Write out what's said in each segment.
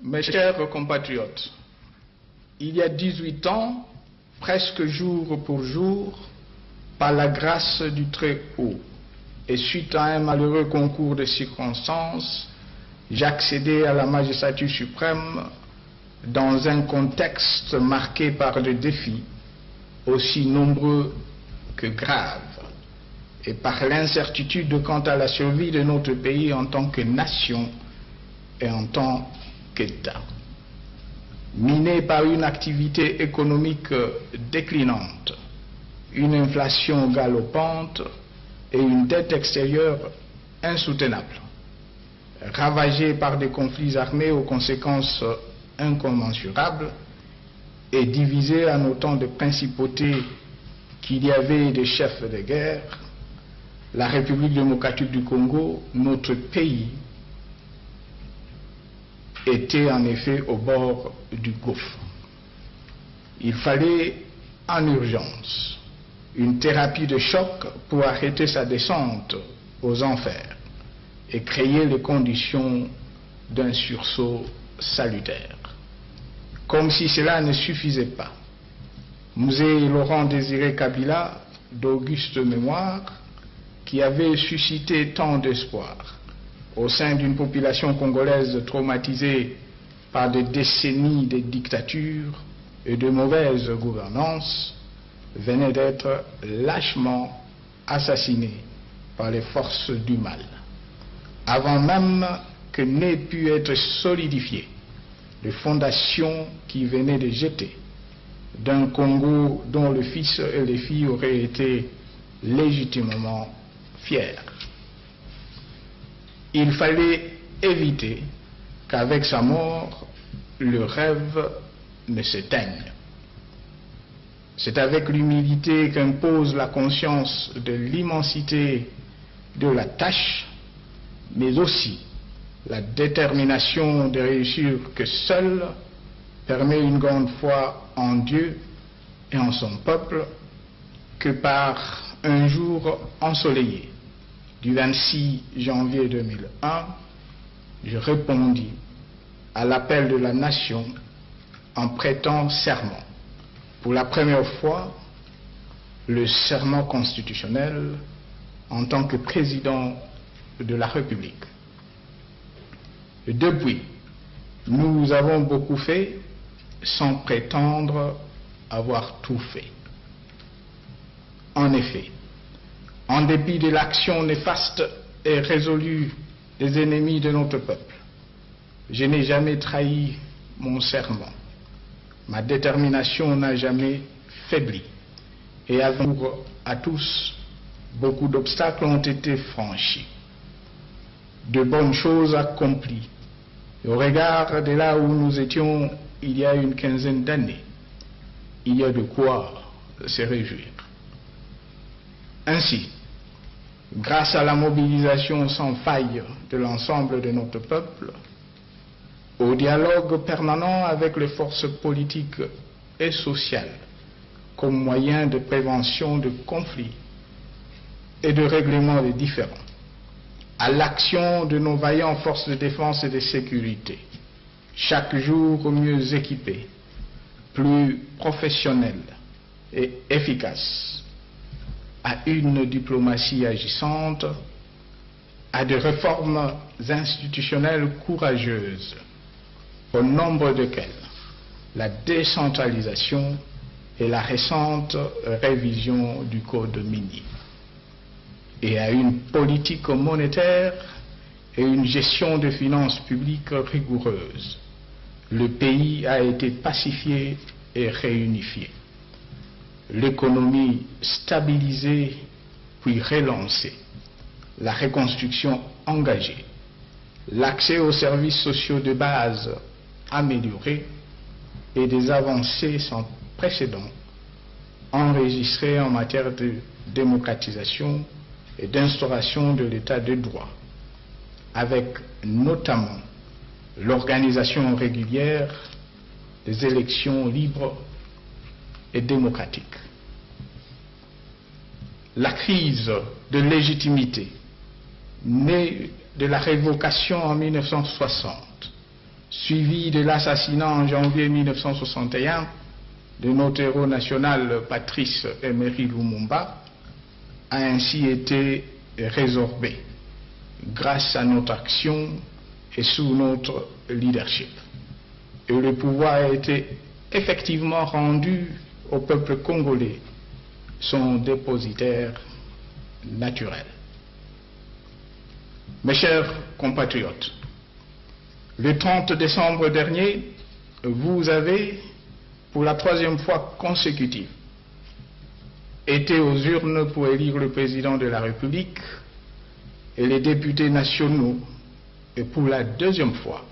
Mes chers compatriotes, il y a 18 ans, presque jour pour jour, par la grâce du Très-Haut, et suite à un malheureux concours de circonstances, j'accédais à la magistrature suprême dans un contexte marqué par des défis aussi nombreux que graves, et par l'incertitude quant à la survie de notre pays en tant que nation et en tant qu'État. Miné par une activité économique déclinante, une inflation galopante et une dette extérieure insoutenable, ravagé par des conflits armés aux conséquences incommensurables et divisé en autant de principautés qu'il y avait des chefs de guerre, la République démocratique du Congo, notre pays, était en effet au bord du gouffre. Il fallait en urgence une thérapie de choc pour arrêter sa descente aux enfers et créer les conditions d'un sursaut salutaire. Comme si cela ne suffisait pas, Mzee Laurent-Désiré Kabila, d'auguste mémoire, qui avait suscité tant d'espoir au sein d'une population congolaise traumatisée par des décennies de dictature et de mauvaise gouvernance, venait d'être lâchement assassiné par les forces du mal, avant même que n'aient pu être solidifiées les fondations qui venaient de jeter d'un Congo dont le fils et les filles auraient été légitimement fiers. Il fallait éviter qu'avec sa mort, le rêve ne s'éteigne. C'est avec l'humilité qu'impose la conscience de l'immensité de la tâche, mais aussi la détermination de réussir que seule permet une grande foi en Dieu et en son peuple, que par un jour ensoleillé du 26 janvier 2001, je répondis à l'appel de la nation en prêtant serment. Pour la première fois, le serment constitutionnel en tant que président de la République. Et depuis, nous avons beaucoup fait sans prétendre avoir tout fait. En effet, en dépit de l'action néfaste et résolue des ennemis de notre peuple, je n'ai jamais trahi mon serment. Ma détermination n'a jamais faibli. Et à tous, beaucoup d'obstacles ont été franchis. De bonnes choses accomplies. Et au regard de là où nous étions il y a une quinzaine d'années, il y a de quoi se réjouir. Ainsi, grâce à la mobilisation sans faille de l'ensemble de notre peuple, au dialogue permanent avec les forces politiques et sociales comme moyen de prévention de conflits et de règlement des différends, à l'action de nos vaillantes forces de défense et de sécurité, chaque jour mieux équipées, plus professionnelles et efficaces, à une diplomatie agissante, à des réformes institutionnelles courageuses, au nombre desquelles la décentralisation et la récente révision du Code minier, et à une politique monétaire et une gestion des finances publiques rigoureuse. Le pays a été pacifié et réunifié. L'économie stabilisée puis relancée, la reconstruction engagée, l'accès aux services sociaux de base amélioré et des avancées sans précédent enregistrées en matière de démocratisation et d'instauration de l'état de droit, avec notamment l'organisation régulière des élections libres et démocratiques. La crise de légitimité née de la révocation en 1960 suivi de l'assassinat en janvier 1961 de notre héros national Patrice Emery Lumumba, a ainsi été résorbé grâce à notre action et sous notre leadership. Et le pouvoir a été effectivement rendu au peuple congolais, son dépositaire naturel. Mes chers compatriotes, le 30 décembre dernier, vous avez, pour la 3e fois consécutive, été aux urnes pour élire le président de la République et les députés nationaux, et pour la 2e fois,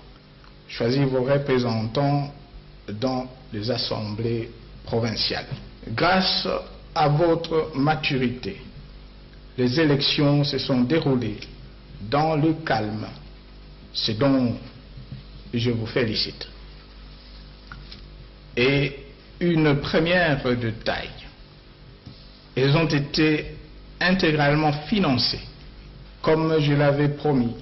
choisir vos représentants dans les assemblées provinciales. Grâce à votre maturité, les élections se sont déroulées dans le calme, ce dont je vous félicite. Et une première de taille, elles ont été intégralement financées, comme je l'avais promis,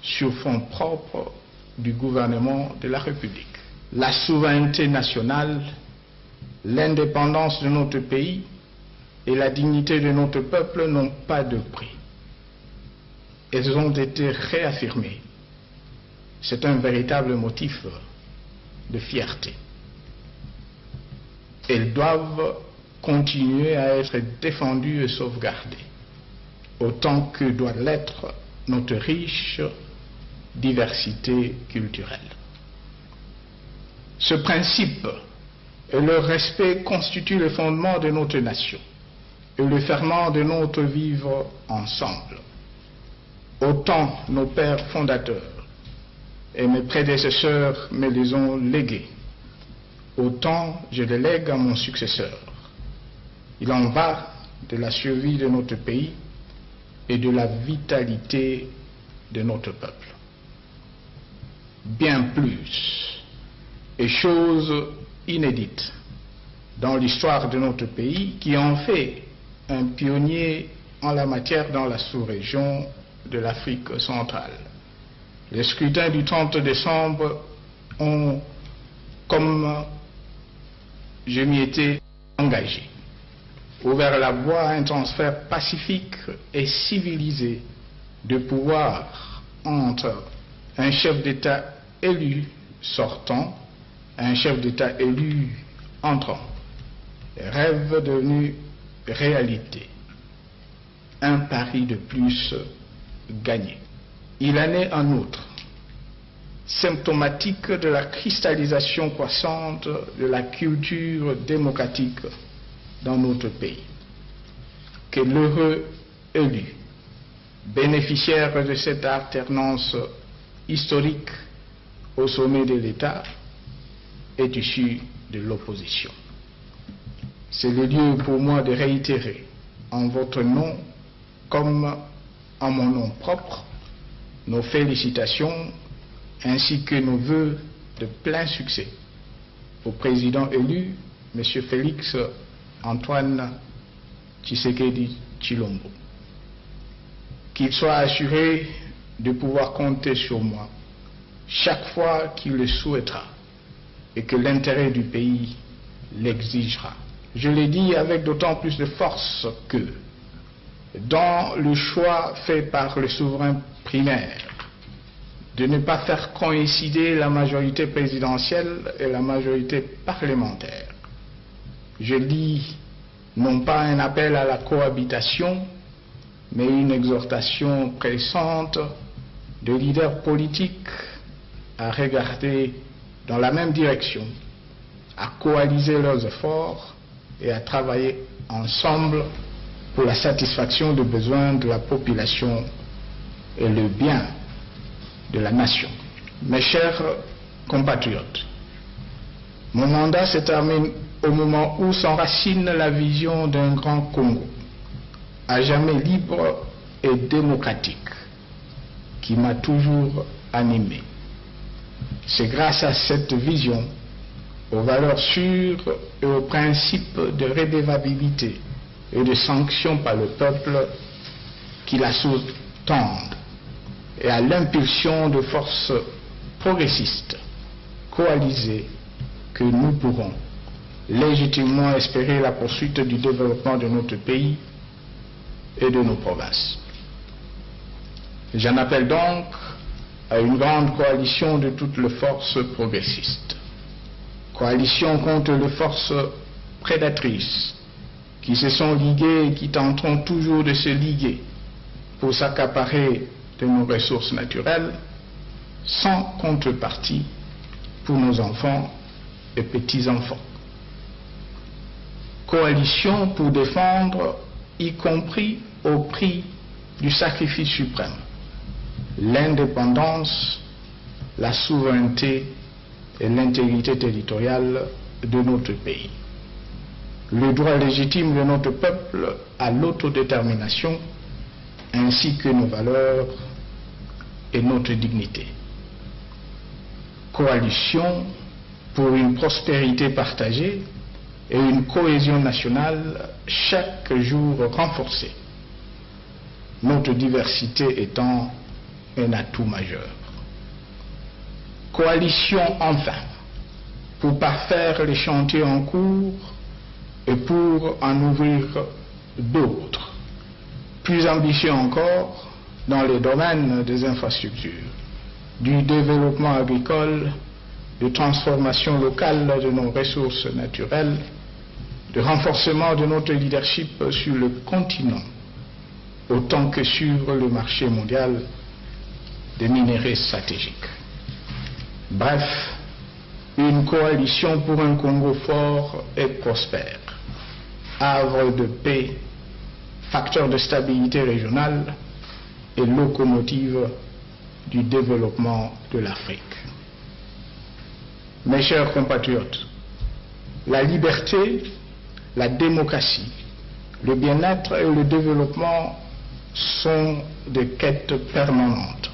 sur fonds propres du gouvernement de la République. La souveraineté nationale, l'indépendance de notre pays et la dignité de notre peuple n'ont pas de prix. Elles ont été réaffirmées. C'est un véritable motif de fierté. Elles doivent continuer à être défendues et sauvegardées, autant que doit l'être notre riche diversité culturelle. Ce principe et le respect constituent le fondement de notre nation et le ferment de notre vivre ensemble. Autant nos pères fondateurs et mes prédécesseurs me les ont légués, autant je les lègue à mon successeur. Il en va de la survie de notre pays et de la vitalité de notre peuple. Bien plus, et chose inédite dans l'histoire de notre pays, qui en fait un pionnier en la matière dans la sous-région de l'Afrique centrale. Les scrutins du 30 décembre ont, comme je m'y étais engagé, ouvert la voie à un transfert pacifique et civilisé de pouvoir entre un chef d'État élu sortant et un chef d'État élu entrant. Rêve devenu réalité. Un pari de plus gagné. Il en est en outre symptomatique de la cristallisation croissante de la culture démocratique dans notre pays, que l'heureux élu, bénéficiaire de cette alternance historique au sommet de l'État, est issu de l'opposition. C'est le lieu pour moi de réitérer en votre nom comme en mon nom propre nos félicitations ainsi que nos vœux de plein succès au président élu, M. Félix Antoine Tshisekedi Tshilombo. Qu'il soit assuré de pouvoir compter sur moi chaque fois qu'il le souhaitera et que l'intérêt du pays l'exigera. Je l'ai dit avec d'autant plus de force que, dans le choix fait par le souverain primaire de ne pas faire coïncider la majorité présidentielle et la majorité parlementaire, je lis non pas un appel à la cohabitation, mais une exhortation pressante de leaders politiques à regarder dans la même direction, à coaliser leurs efforts et à travailler ensemble pour la satisfaction des besoins de la population et le bien de la nation. Mes chers compatriotes, mon mandat se termine au moment où s'enracine la vision d'un grand Congo, à jamais libre et démocratique, qui m'a toujours animé. C'est grâce à cette vision, aux valeurs sûres et aux principes de redevabilité et de sanction par le peuple qui la sous-tendent, et à l'impulsion de forces progressistes coalisée que nous pourrons légitimement espérer la poursuite du développement de notre pays et de nos provinces. J'en appelle donc à une grande coalition de toutes les forces progressistes. Coalition contre les forces prédatrices qui se sont liguées et qui tenteront toujours de se liguer pour s'accaparer de nos ressources naturelles sans contrepartie pour nos enfants et petits-enfants. Coalition pour défendre, y compris au prix du sacrifice suprême, l'indépendance, la souveraineté et l'intégrité territoriale de notre pays. Le droit légitime de notre peuple à l'autodétermination, ainsi que nos valeurs et notre dignité. Coalition pour une prospérité partagée et une cohésion nationale chaque jour renforcée, notre diversité étant un atout majeur. Coalition enfin pour parfaire les chantiers en cours et pour en ouvrir d'autres, plus ambitieux encore dans les domaines des infrastructures, du développement agricole, de transformation locale de nos ressources naturelles, de renforcement de notre leadership sur le continent, autant que sur le marché mondial des minéraux stratégiques. Bref, une coalition pour un Congo fort et prospère, havre de paix, facteur de stabilité régionale et locomotive du développement de l'Afrique. Mes chers compatriotes, la liberté, la démocratie, le bien-être et le développement sont des quêtes permanentes.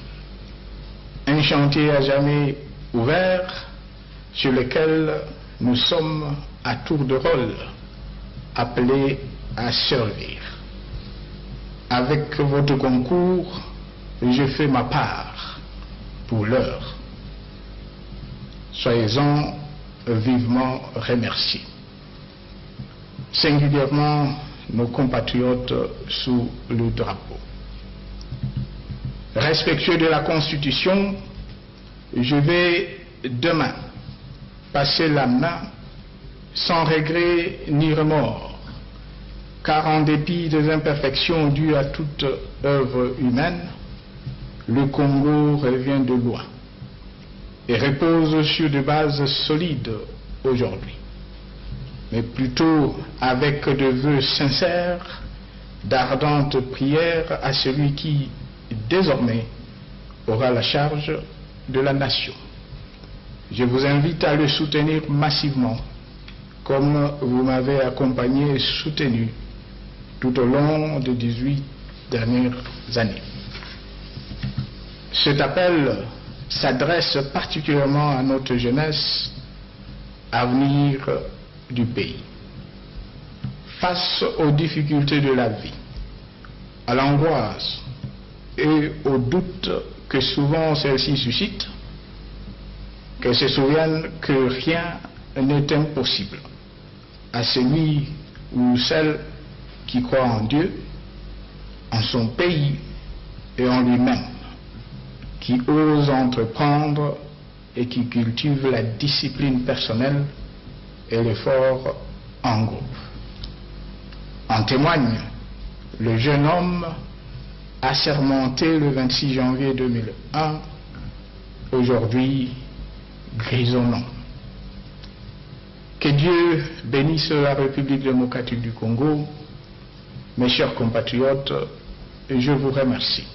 Un chantier à jamais ouvert sur lequel nous sommes à tour de rôle appelés à servir. Avec votre concours, je fais ma part pour l'heure. Soyez-en vivement remerciés. Singulièrement nos compatriotes sous le drapeau. Respectueux de la Constitution, je vais demain passer la main sans regret ni remords, car en dépit des imperfections dues à toute œuvre humaine, le Congo revient de loin et repose sur des bases solides aujourd'hui, mais plutôt avec de vœux sincères, d'ardentes prières à celui qui, désormais, aura la charge de la nation. Je vous invite à le soutenir massivement, comme vous m'avez accompagné et soutenu tout au long des 18 dernières années. Cet appel s'adresse particulièrement à notre jeunesse, avenir du pays. Face aux difficultés de la vie, à l'angoisse et aux doutes que souvent celle-ci suscite, qu'elle se souvienne que rien n'est impossible à celui ou celle qui croit en Dieu, en son pays et en lui-même, qui ose entreprendre et qui cultive la discipline personnelle et l'effort en groupe. En témoigne le jeune homme assermenté le 26 janvier 2001, aujourd'hui grisonnant. Que Dieu bénisse la République démocratique du Congo. Mes chers compatriotes, je vous remercie.